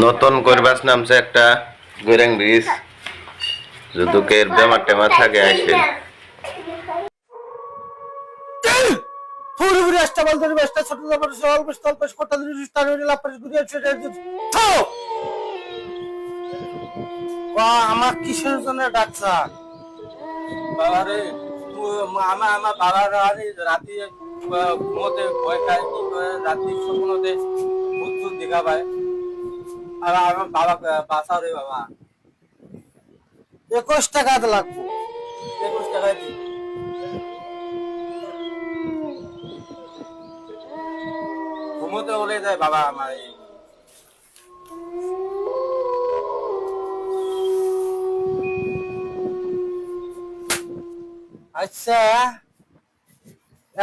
নতুন করবাস নামছে একটা গোরেং ব্রিজ যদুকের বেমার টেমা থাকে আসে আমার কিসের জন্য ডাকছা বাবা রে? আমার বাবা রাতে ঘুমোতে ভয় খায়, কি করে রাতে স্বপ্নতে ভূত দেখা পায়। আর আমার বাবা বাঁচাও রে বাবা। 21 টাকা লাগবো। 21 টাকায় দিই। ঘুমোতে বলে যায় বাবা আমার। আচ্ছা,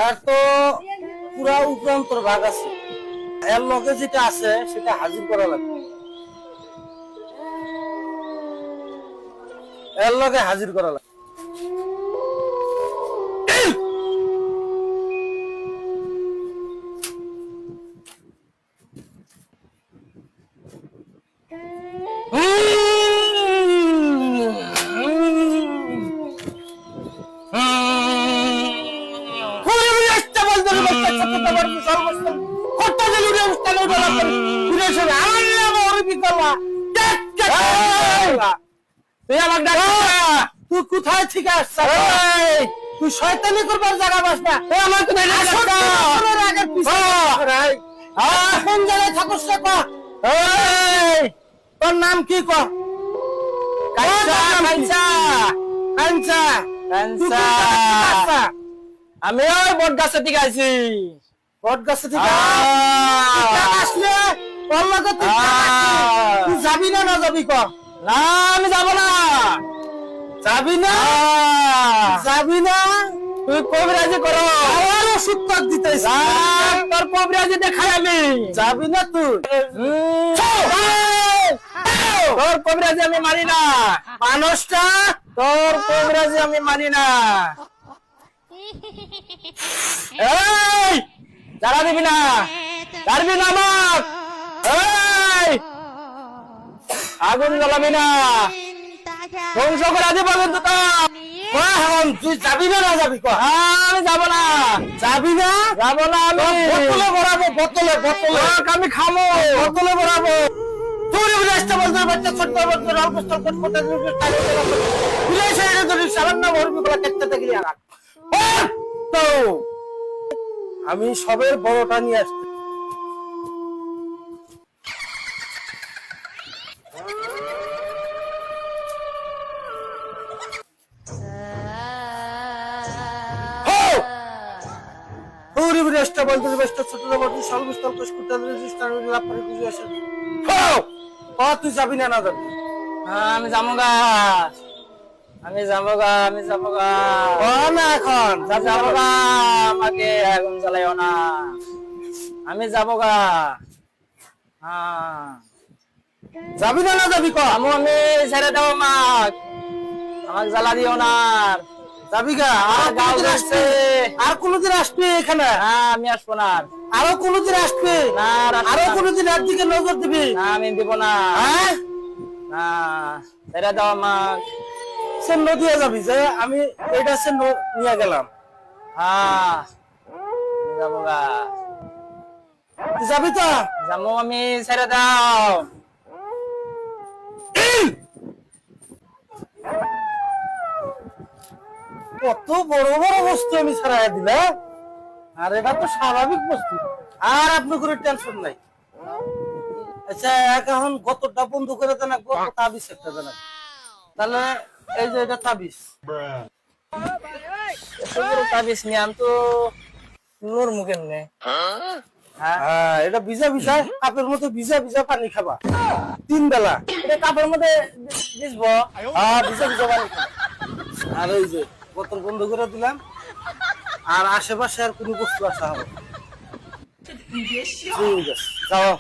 এর তো পুরা উপরান্তর ভাগ আছে, এর লগে যেটা আছে সেটা হাজির করা লাগবে। এর লগে হাজির করা লাগবে। তুই কোথায় থেকে আসছিস? তুই শয়তানি করবার জায়গা পাস না। কোন জায়গায় থাকস? তোর নাম কি? আমি ওই বট গাছে থেকে আইছি। বট গাছে থেকে আসলে তোর লগে তুই যাবি না না যাবি? না আমি যাব না। যাবি না? যাবি না? তুই কবিরাজি করো। আমার ওষুধ তোর দিতেছ। তোর কবিরাজি দেখাই আমি। যাবি না তুই? তোর কবিরাজি আমি মানি না। মানুষটা তোর কবিরাজি আমি মানি না। এই যারা দিবি না, পারবি না আমার। এই আগুন জ্বালাবি না, ধ্বংস করে দিব কিন্তু তো। তুই যাবি না না যাবি? আমি যাব না। যাবি না? যাব না আমি। বোতলে ভরাবো, বোতলে বোতলে আমি খামো। বোতলে ভরাবো। তুই রাস্তা বলতে বাচ্চা ছোট্ট বলতে অল্প কটকটা বিলেছে এটা ধরে সামান্য ভরবি বলা কেটে দেখলি আর তো আমি সবের বড়টা নিয়ে আসছি। তুই যাবি না না যাবি? আমি যাবো গা। আমি যাবো গা। আমি যাবো গা। না এখন যাবো গা। আমাকে আগুন জ্বালাইও না। আমি যাবো গা। হ্যাঁ যাবি না না যাবি? আমি ছেড়ে দেবো আমাকে। আমাকে জ্বালা দিও না। যাবি গা? আর কোনদিন আসবে এখানে? আমি আসবো না। আরো কোনদিন আসবে? না আরো কোনদিন এর দিকে নজর দিবি? না আমি দিব না। না ছেড়ে দাও আমাকে। সে নদিয়া যাবি যে আমি এটা সে নিয়ে গেলাম। হ্যাঁ যাবো গা। তুই যাবি তো? যাবো আমি। ছেড়ে দাও। কত বড় বড় বস্তু আমি ছাড়াই দিলাম, আর এটা তো স্বাভাবিক বস্তু। আর আপনি করে টেনশন নাই। আচ্ছা এখন কতটা বন্ধ করে দেন, কত তাবিজ একটা দেন। তাহলে এই যে এটা তাবিজ। তাবিজ নিয়ে আমি তো লোর মুখে নে। হ্যাঁ এটা ভিজা ভিজা কাপের মধ্যে ভিজা ভিজা পানি খাবা 3 বেলা। এটা কাপড়ের মধ্যে দিসবো। ভিজা ভিজা পানি খাবা। আর এই যে বোতল বন্ধ করে দিলাম, আর আশেপাশে আর কোনো বস্তু আসা হবে। ঠিক আছে যাও।